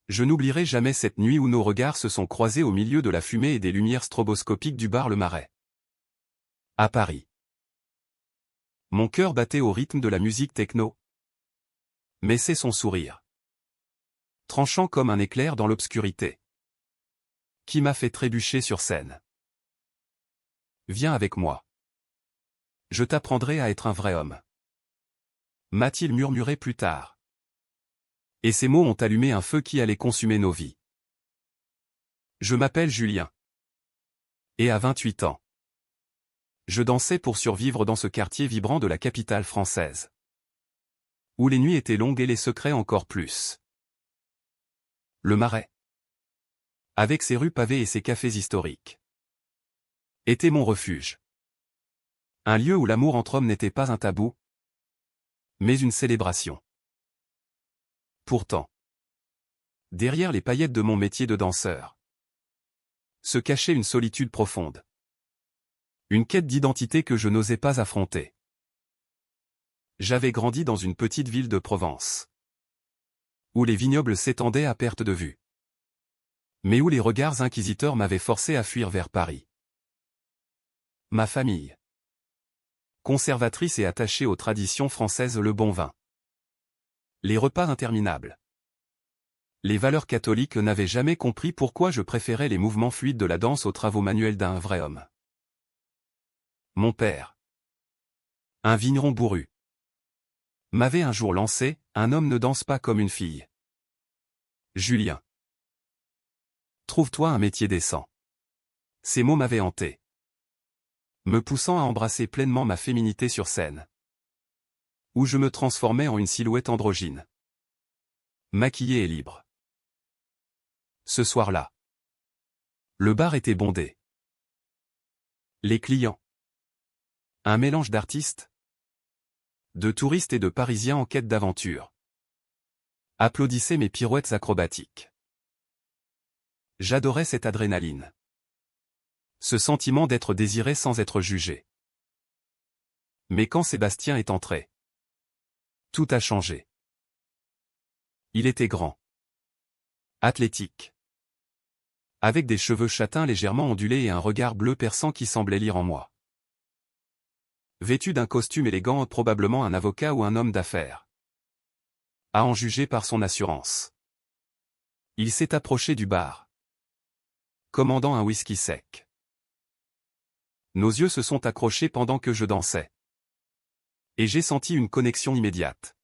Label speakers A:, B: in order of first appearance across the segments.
A: Je n'oublierai jamais cette nuit où nos regards se sont croisés au milieu de la fumée et des lumières stroboscopiques du bar Le Marais. À Paris. Mon cœur battait au rythme de la musique techno. Mais c'est son sourire, tranchant comme un éclair dans l'obscurité, qui m'a fait trébucher sur scène. Viens avec moi. Je t'apprendrai à être un vrai homme, m'a-t-il murmuré plus tard. Et ces mots ont allumé un feu qui allait consumer nos vies. Je m'appelle Julien. Et à 28 ans, je dansais pour survivre dans ce quartier vibrant de la capitale française, où les nuits étaient longues et les secrets encore plus. Le Marais, avec ses rues pavées et ses cafés historiques, était mon refuge. Un lieu où l'amour entre hommes n'était pas un tabou, mais une célébration. Pourtant, derrière les paillettes de mon métier de danseur, se cachait une solitude profonde. Une quête d'identité que je n'osais pas affronter. J'avais grandi dans une petite ville de Provence, où les vignobles s'étendaient à perte de vue, mais où les regards inquisiteurs m'avaient forcé à fuir vers Paris. Ma famille, conservatrice et attachée aux traditions françaises, le bon vin, les repas interminables, les valeurs catholiques, n'avaient jamais compris pourquoi je préférais les mouvements fluides de la danse aux travaux manuels d'un vrai homme. Mon père, un vigneron bourru, m'avait un jour lancé: un homme ne danse pas comme une fille. Julien, trouve-toi un métier décent. Ces mots m'avaient hanté, me poussant à embrasser pleinement ma féminité sur scène, où je me transformais en une silhouette androgyne, maquillée et libre. Ce soir-là, le bar était bondé. Les clients, un mélange d'artistes, de touristes et de Parisiens en quête d'aventure, applaudissaient mes pirouettes acrobatiques. J'adorais cette adrénaline, ce sentiment d'être désiré sans être jugé. Mais quand Sébastien est entré, tout a changé. Il était grand, athlétique, avec des cheveux châtains légèrement ondulés et un regard bleu perçant qui semblait lire en moi. Vêtu d'un costume élégant, probablement un avocat ou un homme d'affaires, à en juger par son assurance. Il s'est approché du bar, commandant un whisky sec. Nos yeux se sont accrochés pendant que je dansais. Et j'ai senti une connexion immédiate.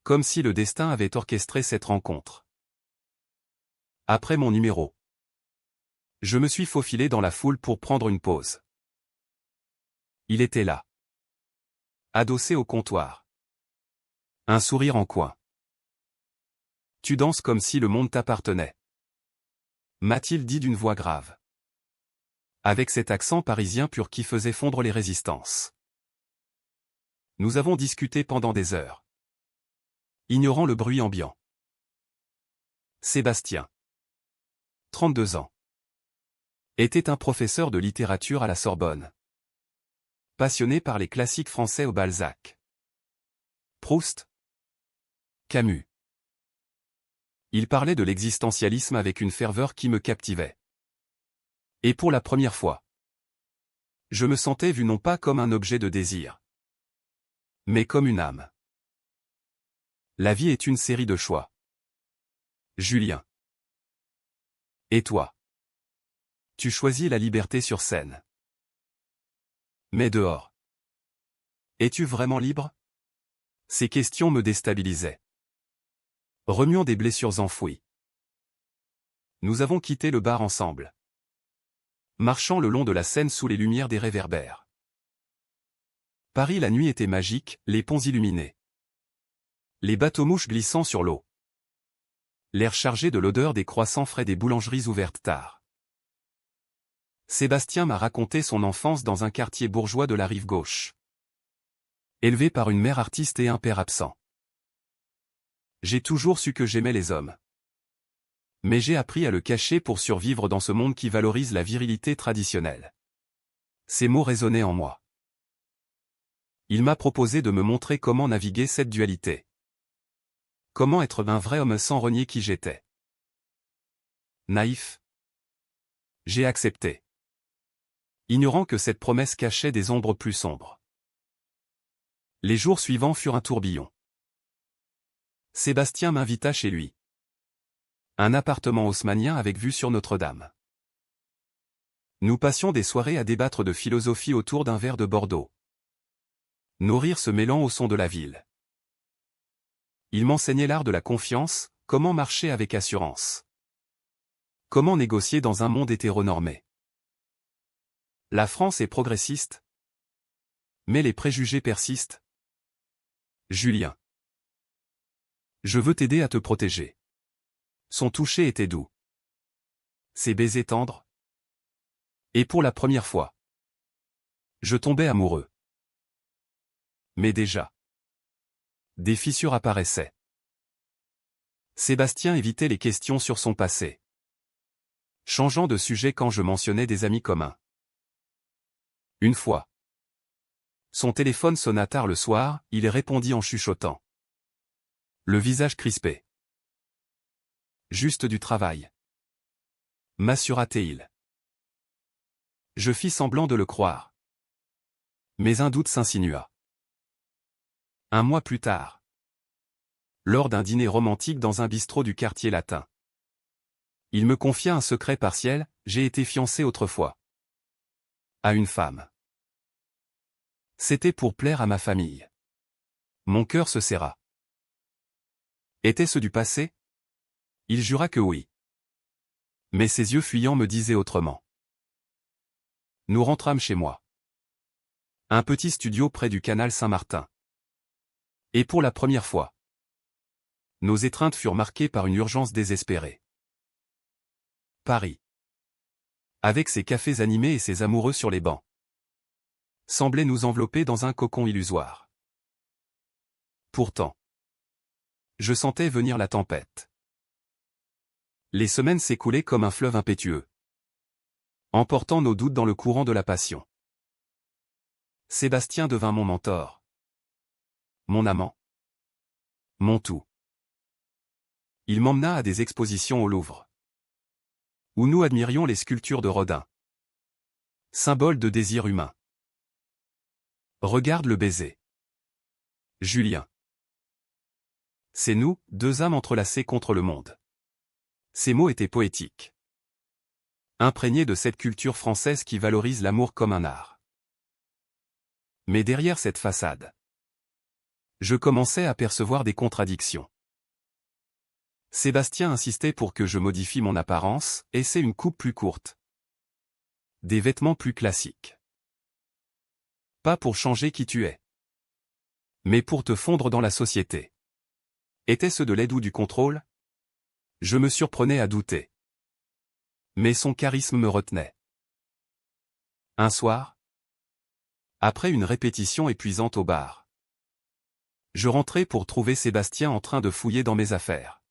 A: Comme si le destin avait orchestré cette rencontre. Après mon numéro, je me suis faufilé dans la foule pour prendre une pause. Il était là, adossé au comptoir, un sourire en coin. Tu danses comme si le monde t'appartenait, m'a-t-il dit d'une voix grave, avec cet accent parisien pur qui faisait fondre les résistances. Nous avons discuté pendant des heures, ignorant le bruit ambiant. Sébastien, 32 ans, était un professeur de littérature à la Sorbonne, passionné par les classiques français au Balzac, Proust, Camus. Il parlait de l'existentialisme avec une ferveur qui me captivait. Et pour la première fois, je me sentais vu non pas comme un objet de désir, mais comme une âme. La vie est une série de choix. Julien. Et toi? Tu choisis la liberté sur scène. Mais dehors, es-tu vraiment libre? Ces questions me déstabilisaient, remuant des blessures enfouies. Nous avons quitté le bar ensemble, marchant le long de la Seine sous les lumières des réverbères. Paris la nuit était magique, les ponts illuminés, les bateaux-mouches glissant sur l'eau, l'air chargé de l'odeur des croissants frais des boulangeries ouvertes tard. Sébastien m'a raconté son enfance dans un quartier bourgeois de la rive gauche, élevé par une mère artiste et un père absent. J'ai toujours su que j'aimais les hommes, mais j'ai appris à le cacher pour survivre dans ce monde qui valorise la virilité traditionnelle. Ces mots résonnaient en moi. Il m'a proposé de me montrer comment naviguer cette dualité. Comment être un vrai homme sans renier qui j'étais? Naïf. J'ai accepté. Ignorant que cette promesse cachait des ombres plus sombres. Les jours suivants furent un tourbillon. Sébastien m'invita chez lui. Un appartement haussmannien avec vue sur Notre-Dame. Nous passions des soirées à débattre de philosophie autour d'un verre de Bordeaux. Nos rires se mêlant au son de la ville. Il m'enseignait l'art de la confiance, comment marcher avec assurance. Comment négocier dans un monde hétéronormé. La France est progressiste, mais les préjugés persistent. Julien. Je veux t'aider à te protéger. Son toucher était doux. Ses baisers tendres. Et pour la première fois, je tombais amoureux. Mais déjà, des fissures apparaissaient. Sébastien évitait les questions sur son passé, changeant de sujet quand je mentionnais des amis communs. Une fois, son téléphone sonna tard le soir, il répondit en chuchotant. Le visage crispé. Juste du travail. M'assura-t-il. Je fis semblant de le croire. Mais un doute s'insinua. Un mois plus tard, lors d'un dîner romantique dans un bistrot du quartier latin, il me confia un secret partiel, j'ai été fiancé autrefois. À une femme. C'était pour plaire à ma famille. Mon cœur se serra. Était-ce du passé? Il jura que oui. Mais ses yeux fuyants me disaient autrement. Nous rentrâmes chez moi. Un petit studio près du canal Saint-Martin. Et pour la première fois, nos étreintes furent marquées par une urgence désespérée. Paris. Avec ses cafés animés et ses amoureux sur les bancs, semblait nous envelopper dans un cocon illusoire. Pourtant, je sentais venir la tempête. Les semaines s'écoulaient comme un fleuve impétueux, emportant nos doutes dans le courant de la passion. Sébastien devint mon mentor. Mon amant. Mon tout. Il m'emmena à des expositions au Louvre, où nous admirions les sculptures de Rodin. Symbole de désir humain. Regarde le baiser. Julien. C'est nous, deux âmes entrelacées contre le monde. Ces mots étaient poétiques. Imprégnés de cette culture française qui valorise l'amour comme un art. Mais derrière cette façade, je commençais à percevoir des contradictions. Sébastien insistait pour que je modifie mon apparence, essaie une coupe plus courte. Des vêtements plus classiques. Pas pour changer qui tu es, mais pour te fondre dans la société. Était-ce de l'aide ou du contrôle? Je me surprenais à douter. Mais son charisme me retenait. Un soir, après une répétition épuisante au bar, je rentrai pour trouver Sébastien en train de fouiller dans mes affaires.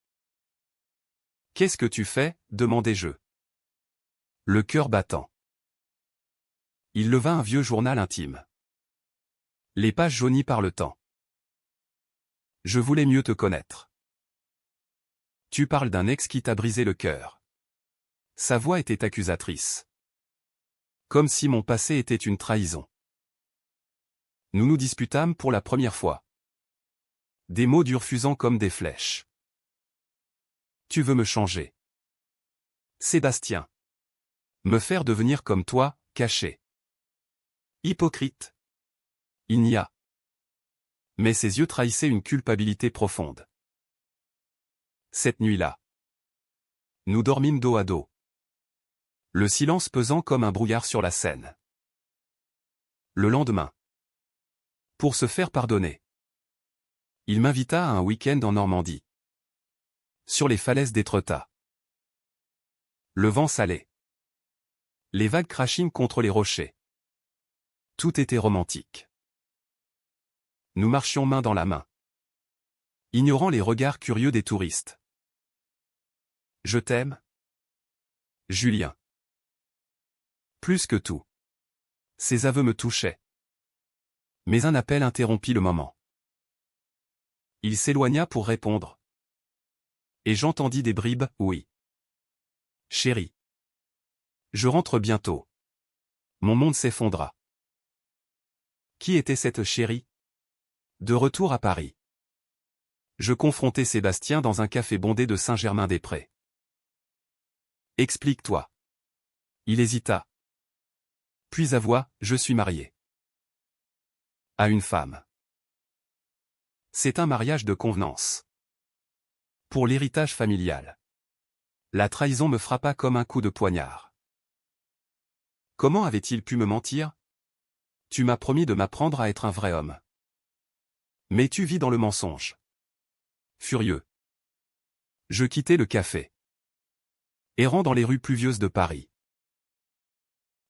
A: « Qu'est-ce que tu fais » demandai-je. Le cœur battant. Il leva un vieux journal intime. Les pages jaunies par le temps. Je voulais mieux te connaître. Tu parles d'un ex qui t'a brisé le cœur. Sa voix était accusatrice. Comme si mon passé était une trahison. Nous nous disputâmes pour la première fois. Des mots durs fusant comme des flèches. Tu veux me changer. Sébastien. Me faire devenir comme toi, caché. Hypocrite. Il n'y a. Mais ses yeux trahissaient une culpabilité profonde. Cette nuit-là, nous dormîmes dos à dos. Le silence pesant comme un brouillard sur la Seine. Le lendemain, pour se faire pardonner, il m'invita à un week-end en Normandie. Sur les falaises d'Étretat. Le vent salé. Les vagues crachinent contre les rochers. Tout était romantique. Nous marchions main dans la main, ignorant les regards curieux des touristes. Je t'aime, Julien. Plus que tout. Ses aveux me touchaient. Mais un appel interrompit le moment. Il s'éloigna pour répondre. Et j'entendis des bribes, oui. Chérie. Je rentre bientôt. Mon monde s'effondra. Qui était cette chérie? De retour à Paris. Je confrontai Sébastien dans un café bondé de Saint-Germain-des-Prés. Explique-toi. Il hésita. Puis avoua, je suis marié. À une femme. C'est un mariage de convenance. Pour l'héritage familial. La trahison me frappa comme un coup de poignard. Comment avait-il pu me mentir? Tu m'as promis de m'apprendre à être un vrai homme. Mais tu vis dans le mensonge. Furieux. Je quittai le café. Errant dans les rues pluvieuses de Paris.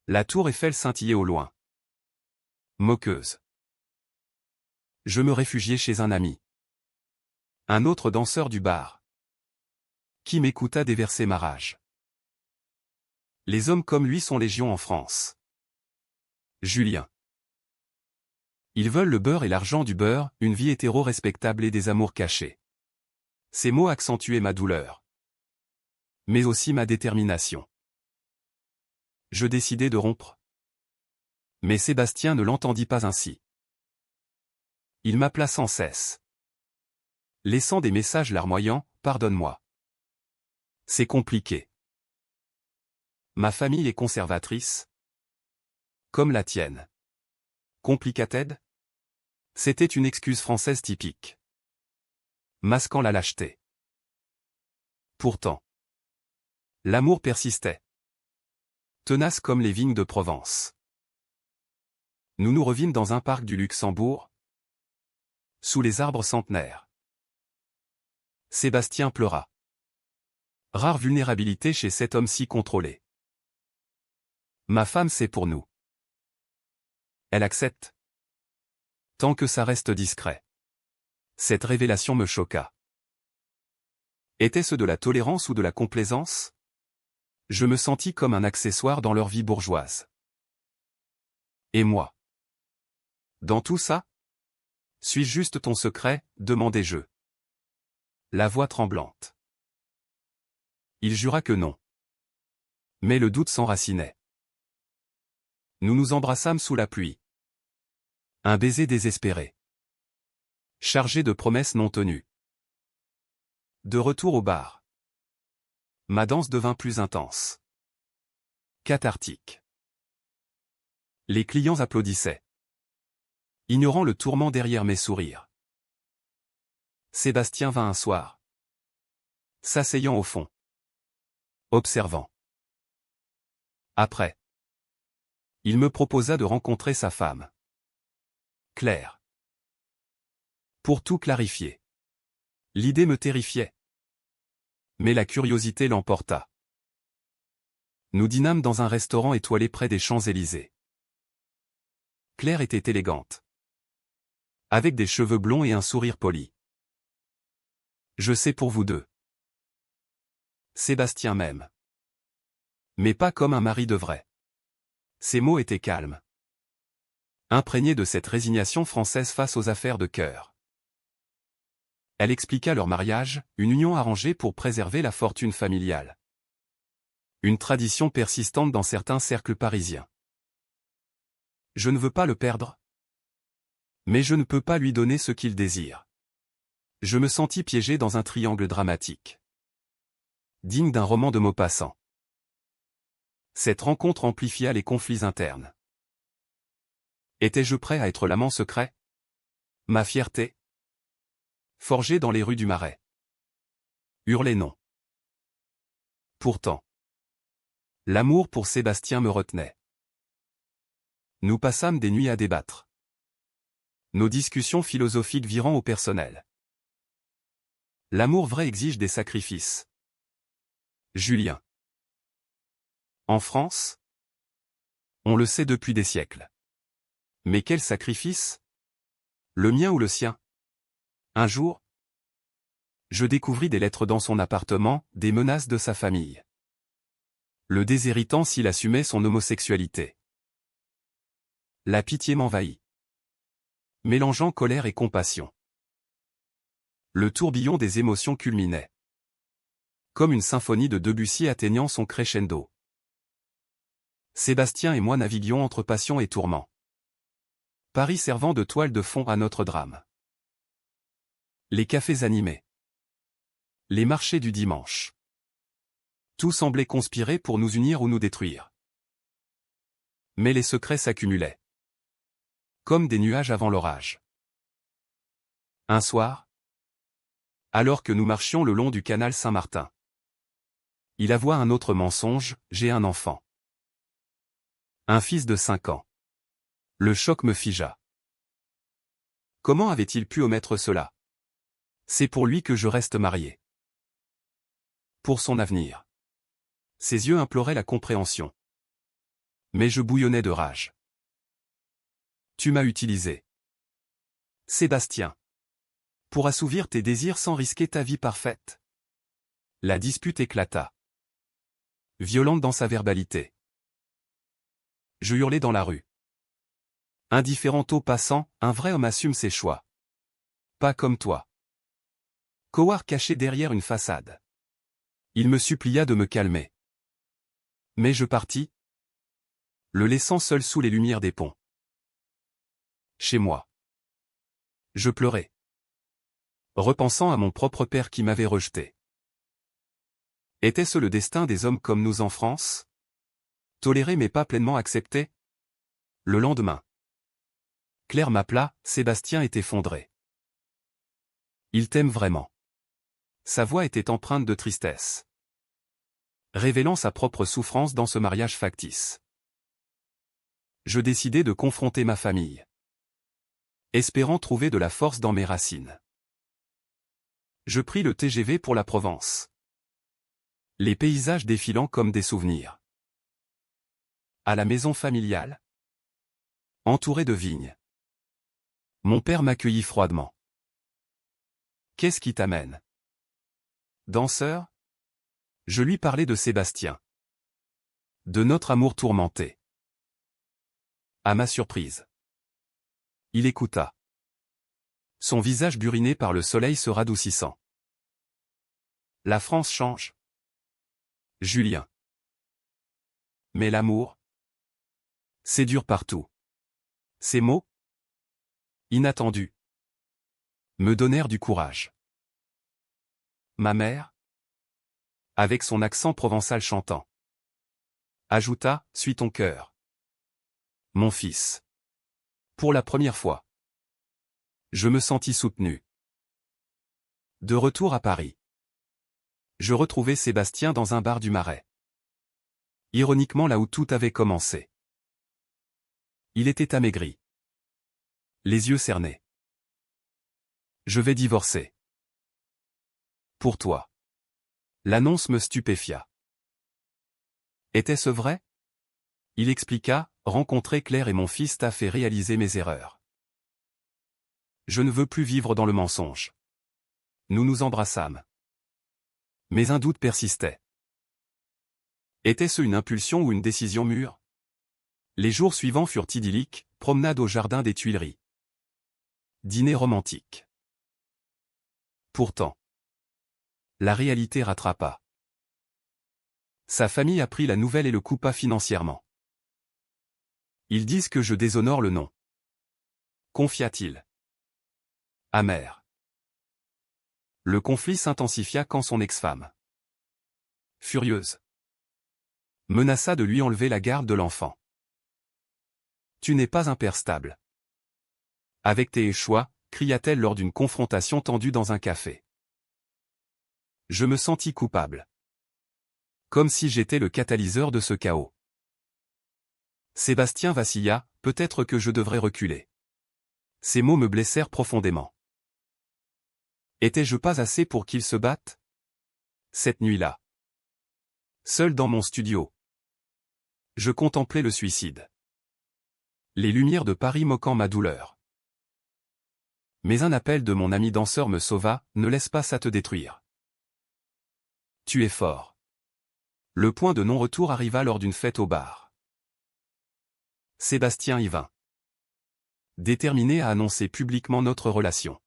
A: La tour Eiffel scintillait au loin. Moqueuse. Je me réfugiai chez un ami. Un autre danseur du bar. Qui m'écouta déverser ma rage. Les hommes comme lui sont légion en France. Julien. Ils veulent le beurre et l'argent du beurre, une vie hétéro respectable et des amours cachés. Ces mots accentuaient ma douleur. Mais aussi ma détermination. Je décidai de rompre. Mais Sébastien ne l'entendit pas ainsi. Il m'appela sans cesse. Laissant des messages larmoyants, « Pardonne-moi. C'est compliqué. Ma famille est conservatrice. Comme la tienne. Complicated? C'était une excuse française typique. Masquant la lâcheté. Pourtant. L'amour persistait. Tenace comme les vignes de Provence. Nous nous revîmes dans un parc du Luxembourg. Sous les arbres centenaires. Sébastien pleura. Rare vulnérabilité chez cet homme si contrôlé. Ma femme c'est pour nous. Elle accepte. Tant que ça reste discret. Cette révélation me choqua. Était-ce de la tolérance ou de la complaisance? Je me sentis comme un accessoire dans leur vie bourgeoise. Et moi? Dans tout ça? Suis-je juste ton secret? Demandai-je. La voix tremblante. Il jura que non. Mais le doute s'enracinait. Nous nous embrassâmes sous la pluie. Un baiser désespéré. Chargé de promesses non tenues. De retour au bar. Ma danse devint plus intense. Cathartique. Les clients applaudissaient. Ignorant le tourment derrière mes sourires. Sébastien vint un soir. S'asseyant au fond. Observant. Après. Il me proposa de rencontrer sa femme. Claire. Pour tout clarifier. L'idée me terrifiait. Mais la curiosité l'emporta. Nous dînâmes dans un restaurant étoilé près des Champs-Élysées. Claire était élégante. Avec des cheveux blonds et un sourire poli. Je sais pour vous deux. Sébastien m'aime. Mais pas comme un mari devrait. Ses mots étaient calmes. Imprégnés de cette résignation française face aux affaires de cœur. Elle expliqua leur mariage, une union arrangée pour préserver la fortune familiale. Une tradition persistante dans certains cercles parisiens. Je ne veux pas le perdre. Mais je ne peux pas lui donner ce qu'il désire. Je me sentis piégé dans un triangle dramatique. Digne d'un roman de Maupassant. Cette rencontre amplifia les conflits internes. Étais-je prêt à être l'amant secret? Ma fierté? Forgée dans les rues du Marais. Hurlait non. Pourtant. L'amour pour Sébastien me retenait. Nous passâmes des nuits à débattre. Nos discussions philosophiques virant au personnel. L'amour vrai exige des sacrifices. Julien. En France? On le sait depuis des siècles. Mais quel sacrifice? Le mien ou le sien? Un jour, je découvris des lettres dans son appartement, des menaces de sa famille. Le déshéritant s'il assumait son homosexualité. La pitié m'envahit. Mélangeant colère et compassion. Le tourbillon des émotions culminait. Comme une symphonie de Debussy atteignant son crescendo. Sébastien et moi naviguions entre passion et tourment. Paris servant de toile de fond à notre drame. Les cafés animés. Les marchés du dimanche. Tout semblait conspirer pour nous unir ou nous détruire. Mais les secrets s'accumulaient. Comme des nuages avant l'orage. Un soir, alors que nous marchions le long du canal Saint-Martin, il avoua un autre mensonge, j'ai un enfant. Un fils de 5 ans. Le choc me figea. Comment avait-il pu omettre cela? C'est pour lui que je reste marié. Pour son avenir. Ses yeux imploraient la compréhension. Mais je bouillonnais de rage. Tu m'as utilisé. Sébastien. Pour assouvir tes désirs sans risquer ta vie parfaite. La dispute éclata. Violente dans sa verbalité. Je hurlai dans la rue. Indifférent aux passants, un vrai homme assume ses choix. Pas comme toi. Coward caché derrière une façade. Il me supplia de me calmer. Mais je partis, le laissant seul sous les lumières des ponts. Chez moi. Je pleurais. Repensant à mon propre père qui m'avait rejeté. Était-ce le destin des hommes comme nous en France? Tolérés mais pas pleinement acceptés? Le lendemain. Claire m'appela, Sébastien est effondré. Il t'aime vraiment. Sa voix était empreinte de tristesse. Révélant sa propre souffrance dans ce mariage factice. Je décidai de confronter ma famille. Espérant trouver de la force dans mes racines. Je pris le TGV pour la Provence. Les paysages défilant comme des souvenirs. À la maison familiale. Entouré de vignes. Mon père m'accueillit froidement. Qu'est-ce qui t'amène? Danseur? Je lui parlais de Sébastien. De notre amour tourmenté. À ma surprise. Il écouta. Son visage buriné par le soleil se radoucissant. La France change. Julien. Mais l'amour? C'est dur partout. Ces mots? Inattendus. Me donnèrent du courage. Ma mère? Avec son accent provençal chantant. Ajouta, suis ton cœur. Mon fils. Pour la première fois. Je me sentis soutenu. De retour à Paris. Je retrouvai Sébastien dans un bar du Marais. Ironiquement là où tout avait commencé. Il était amaigri. Les yeux cernés. Je vais divorcer. Pour toi. L'annonce me stupéfia. Était-ce vrai? Il expliqua, rencontrer Claire et mon fils t'a fait réaliser mes erreurs. Je ne veux plus vivre dans le mensonge. Nous nous embrassâmes. Mais un doute persistait. Était-ce une impulsion ou une décision mûre? Les jours suivants furent idylliques, promenade au jardin des Tuileries. Dîner romantique. Pourtant. La réalité rattrapa. Sa famille apprit la nouvelle et le coupa financièrement. Ils disent que je déshonore le nom. Confia-t-il. Amer. Le conflit s'intensifia quand son ex-femme, furieuse, menaça de lui enlever la garde de l'enfant. Tu n'es pas un père stable. Avec tes choix, cria-t-elle lors d'une confrontation tendue dans un café. Je me sentis coupable. Comme si j'étais le catalyseur de ce chaos. Sébastien vacilla, peut-être que je devrais reculer. Ces mots me blessèrent profondément. Étais-je pas assez pour qu'il se batte? Cette nuit-là. Seul dans mon studio. Je contemplais le suicide. Les lumières de Paris moquant ma douleur. Mais un appel de mon ami danseur me sauva, ne laisse pas ça te détruire. Tu es fort. Le point de non-retour arriva lors d'une fête au bar. Sébastien y vint. Déterminé à annoncer publiquement notre relation.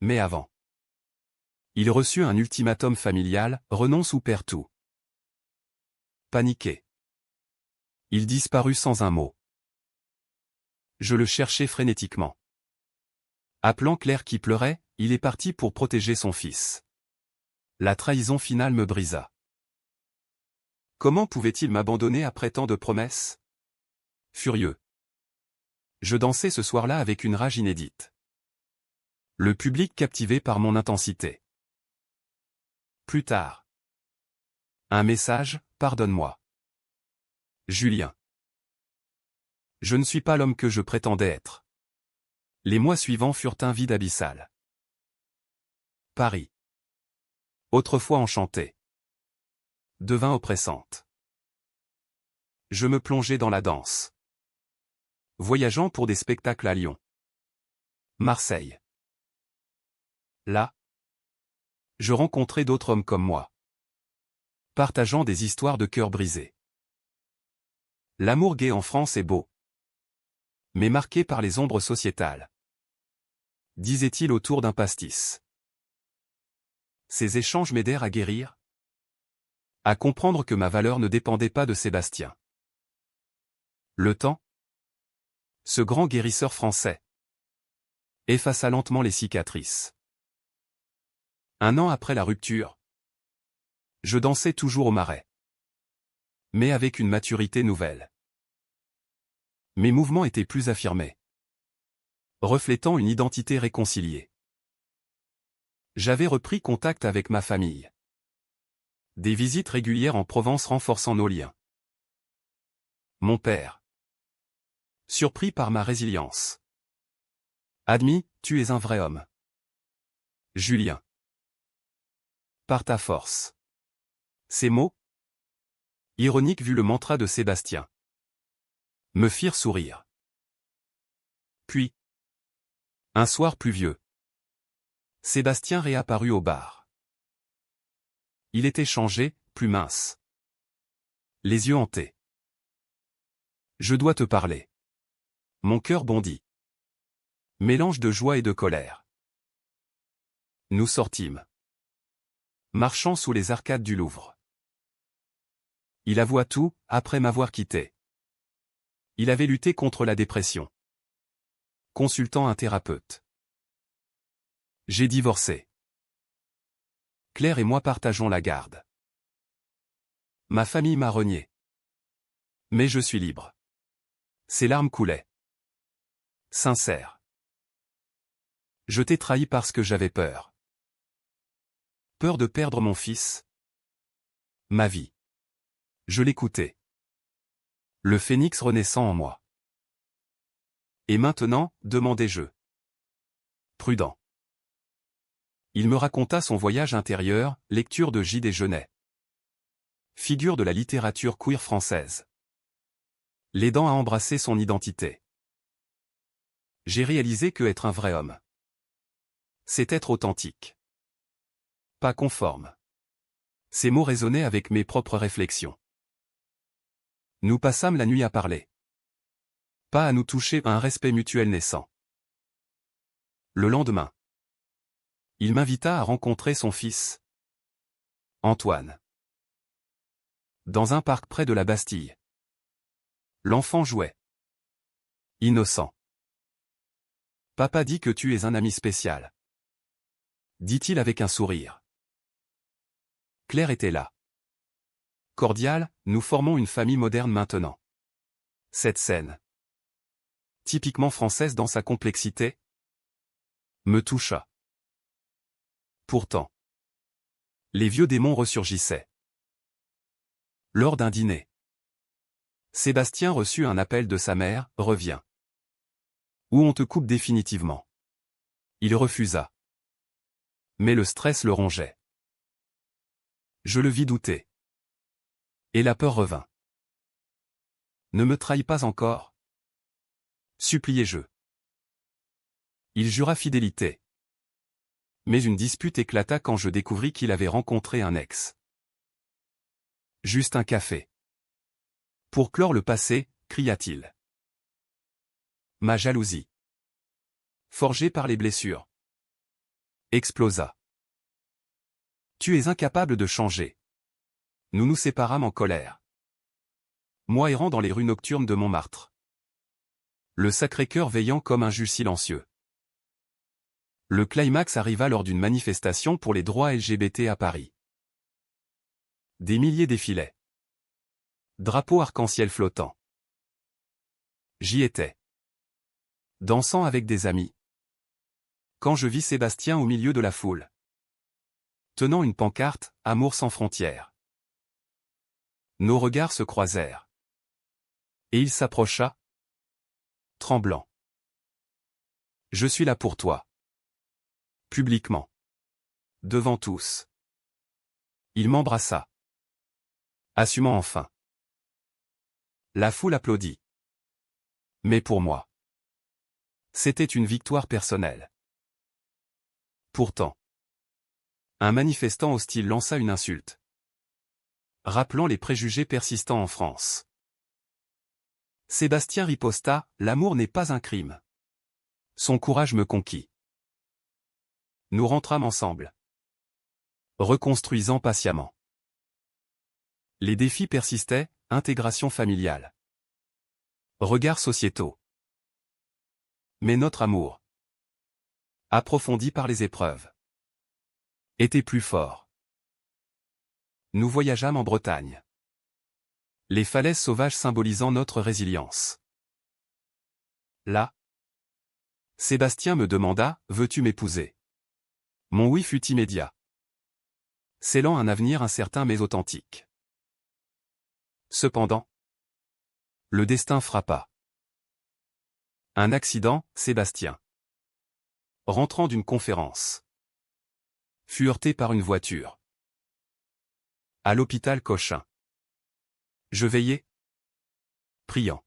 A: Mais avant. Il reçut un ultimatum familial, renonce ou perd tout. Paniqué. Il disparut sans un mot. Je le cherchais frénétiquement. Appelant Claire qui pleurait, il est parti pour protéger son fils. La trahison finale me brisa. Comment pouvait-il m'abandonner après tant de promesses? Furieux. Je dansais ce soir-là avec une rage inédite. Le public captivé par mon intensité. Plus tard. Un message, pardonne-moi. Julien. Je ne suis pas l'homme que je prétendais être. Les mois suivants furent un vide abyssal. Paris. Autrefois enchantée, devint oppressante. Je me plongeai dans la danse. Voyageant pour des spectacles à Lyon. Marseille. Là, je rencontrai d'autres hommes comme moi. Partageant des histoires de cœur brisé. L'amour gay en France est beau. Mais marqué par les ombres sociétales. Disait-il autour d'un pastis. Ces échanges m'aidèrent à guérir. À comprendre que ma valeur ne dépendait pas de Sébastien. Le temps, ce grand guérisseur français, effaça lentement les cicatrices. Un an après la rupture, je dansais toujours au Marais. Mais avec une maturité nouvelle. Mes mouvements étaient plus affirmés. Reflétant une identité réconciliée. J'avais repris contact avec ma famille. Des visites régulières en Provence renforçant nos liens. Mon père. Surpris par ma résilience. Admis, tu es un vrai homme. Julien. Par ta force. Ces mots, ironiques vu le mantra de Sébastien, me firent sourire. Puis, un soir pluvieux, Sébastien réapparut au bar. Il était changé, plus mince. Les yeux hantés. Je dois te parler. Mon cœur bondit. Mélange de joie et de colère. Nous sortîmes. Marchant sous les arcades du Louvre. Il avoua tout, après m'avoir quitté. Il avait lutté contre la dépression. Consultant un thérapeute. J'ai divorcé. Claire et moi partageons la garde. Ma famille m'a renié. Mais je suis libre. Ses larmes coulaient. Sincère. Je t'ai trahi parce que j'avais peur. Peur de perdre mon fils. Ma vie. Je l'écoutais. Le phénix renaissant en moi. Et maintenant, demandai-je. Prudent. Il me raconta son voyage intérieur, lecture de J. Jeunet. Figure de la littérature queer française. L'aidant à embrasser son identité. J'ai réalisé que être un vrai homme, c'est être authentique. Pas conforme. Ces mots résonnaient avec mes propres réflexions. Nous passâmes la nuit à parler. Pas à nous toucher, à un respect mutuel naissant. Le lendemain, il m'invita à rencontrer son fils, Antoine. Dans un parc près de la Bastille. L'enfant jouait. Innocent. Papa dit que tu es un ami spécial. Dit-il avec un sourire. Claire était là. Cordiale, nous formons une famille moderne maintenant. Cette scène, typiquement française dans sa complexité, me toucha. Pourtant, les vieux démons ressurgissaient. Lors d'un dîner, Sébastien reçut un appel de sa mère, « Reviens. Ou on te coupe définitivement. » Il refusa. Mais le stress le rongeait. Je le vis douter. Et la peur revint. Ne me trahis pas encore. Suppliai-je. Il jura fidélité. Mais une dispute éclata quand je découvris qu'il avait rencontré un ex. Juste un café. Pour clore le passé, cria-t-il. Ma jalousie, forgée par les blessures, explosa. Tu es incapable de changer. Nous nous séparâmes en colère. Moi errant dans les rues nocturnes de Montmartre. Le Sacré-Cœur veillant comme un juge silencieux. Le climax arriva lors d'une manifestation pour les droits LGBT à Paris. Des milliers défilaient. Drapeaux arc-en-ciel flottants. J'y étais. Dansant avec des amis. Quand je vis Sébastien au milieu de la foule. Tenant une pancarte, Amour sans frontières. Nos regards se croisèrent. Et il s'approcha. Tremblant. Je suis là pour toi. Publiquement. Devant tous. Il m'embrassa. Assumant enfin. La foule applaudit. Mais pour moi. C'était une victoire personnelle. Pourtant. Un manifestant hostile lança une insulte. Rappelant les préjugés persistants en France. Sébastien riposta, l'amour n'est pas un crime. Son courage me conquit. Nous rentrâmes ensemble. Reconstruisant patiemment. Les défis persistaient, intégration familiale. Regards sociétaux. Mais notre amour, approfondi par les épreuves, était plus fort. Nous voyageâmes en Bretagne. Les falaises sauvages symbolisant notre résilience. Là, Sébastien me demanda, veux-tu m'épouser? Mon oui fut immédiat. Scellant un avenir incertain mais authentique. Cependant, le destin frappa. Un accident, Sébastien. Rentrant d'une conférence. Fut heurté par une voiture. À l'hôpital Cochin. Je veillais. Priant.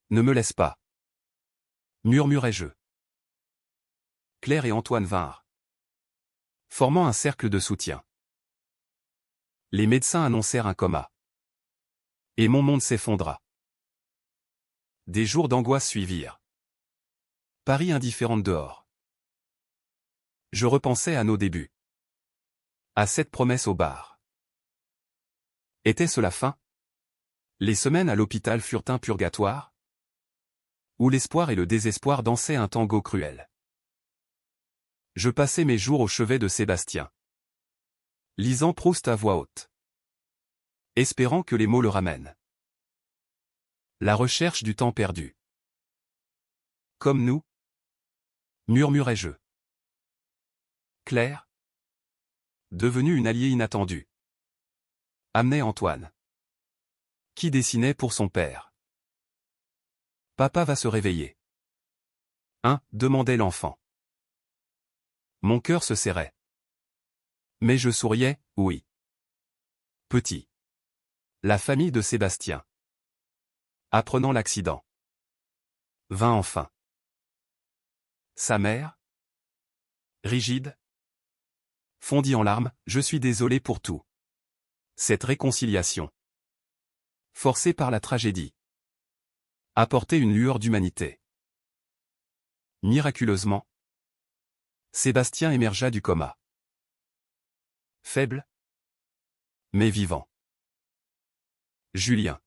A: Ne me laisse pas. Murmurai-je. Claire et Antoine vinrent. Formant un cercle de soutien. Les médecins annoncèrent un coma. Et mon monde s'effondra. Des jours d'angoisse suivirent. Paris indifférente dehors. Je repensais à nos débuts. À cette promesse au bar. Était-ce la fin? Les semaines à l'hôpital furent un purgatoire? Où l'espoir et le désespoir dansaient un tango cruel. Je passais mes jours au chevet de Sébastien. Lisant Proust à voix haute. Espérant que les mots le ramènent. La recherche du temps perdu. Comme nous? Murmurai-je. Claire? Devenue une alliée inattendue. Amenait Antoine. Qui dessinait pour son père. Papa va se réveiller. Hein, demandait l'enfant. Mon cœur se serrait. Mais je souriais, oui. Petit. La famille de Sébastien. Apprenant l'accident. Vint enfin. Sa mère? Rigide? Fondit en larmes, je suis désolé pour tout. Cette réconciliation. Forcée par la tragédie. Apportait une lueur d'humanité. Miraculeusement. Sébastien émergea du coma. Faible. Mais vivant. Julien.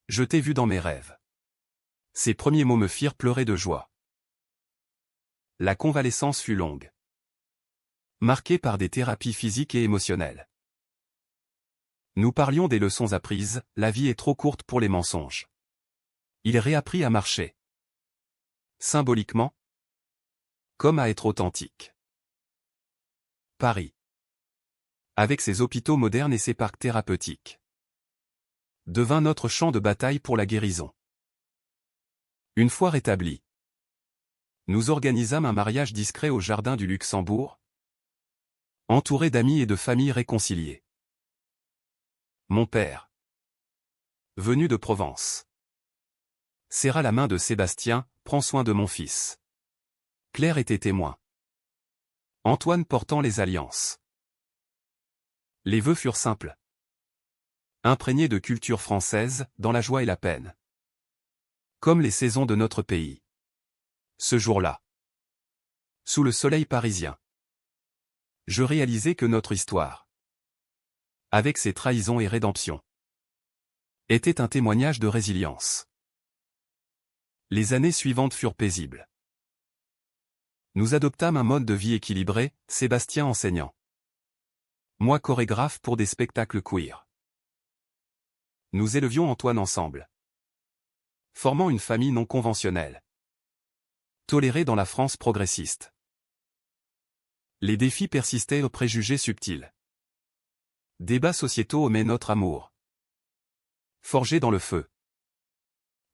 A: Je t'ai vu dans mes rêves. Ces premiers mots me firent pleurer de joie. La convalescence fut longue. Marquée par des thérapies physiques et émotionnelles. Nous parlions des leçons apprises, la vie est trop courte pour les mensonges. Il réapprit à marcher. Symboliquement. Comme à être authentique. Paris. Avec ses hôpitaux modernes et ses parcs thérapeutiques. Devint notre champ de bataille pour la guérison. Une fois rétabli. Nous organisâmes un mariage discret au jardin du Luxembourg. Entouré d'amis et de familles réconciliées. Mon père. Venu de Provence. Serra la main de Sébastien, prends soin de mon fils. Claire était témoin. Antoine portant les alliances. Les vœux furent simples. Imprégnés de culture française, dans la joie et la peine. Comme les saisons de notre pays. Ce jour-là. Sous le soleil parisien. Je réalisais que notre histoire, avec ses trahisons et rédemptions, était un témoignage de résilience. Les années suivantes furent paisibles. Nous adoptâmes un mode de vie équilibré, Sébastien enseignant. Moi chorégraphe pour des spectacles queer. Nous élevions Antoine ensemble, formant une famille non conventionnelle, tolérée dans la France progressiste. Les défis persistaient aux préjugés subtils. Débats sociétaux mais notre amour, forgé dans le feu,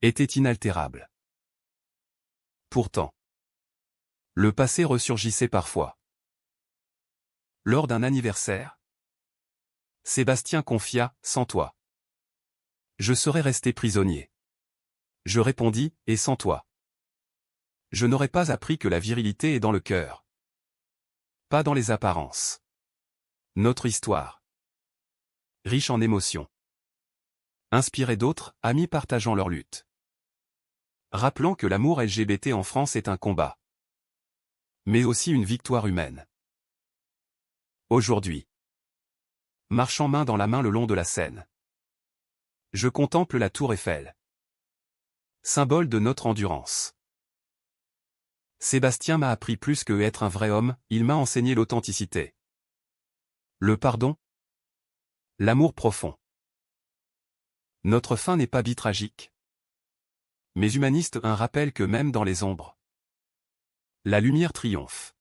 A: était inaltérable. Pourtant, le passé ressurgissait parfois. Lors d'un anniversaire, Sébastien confia, « Sans toi, je serais resté prisonnier. » Je répondis, « Et sans toi, je n'aurais pas appris que la virilité est dans le cœur, pas dans les apparences. » Notre histoire, riche en émotions, inspirait d'autres, amis partageant leur lutte. Rappelant que l'amour LGBT en France est un combat, mais aussi une victoire humaine. Aujourd'hui, marchant main dans la main le long de la Seine, je contemple la tour Eiffel, symbole de notre endurance. Sébastien m'a appris plus que être un vrai homme, il m'a enseigné l'authenticité, le pardon, l'amour profond. Notre fin n'est pas bi-tragique, mais humaniste, un rappel que même dans les ombres, la lumière triomphe.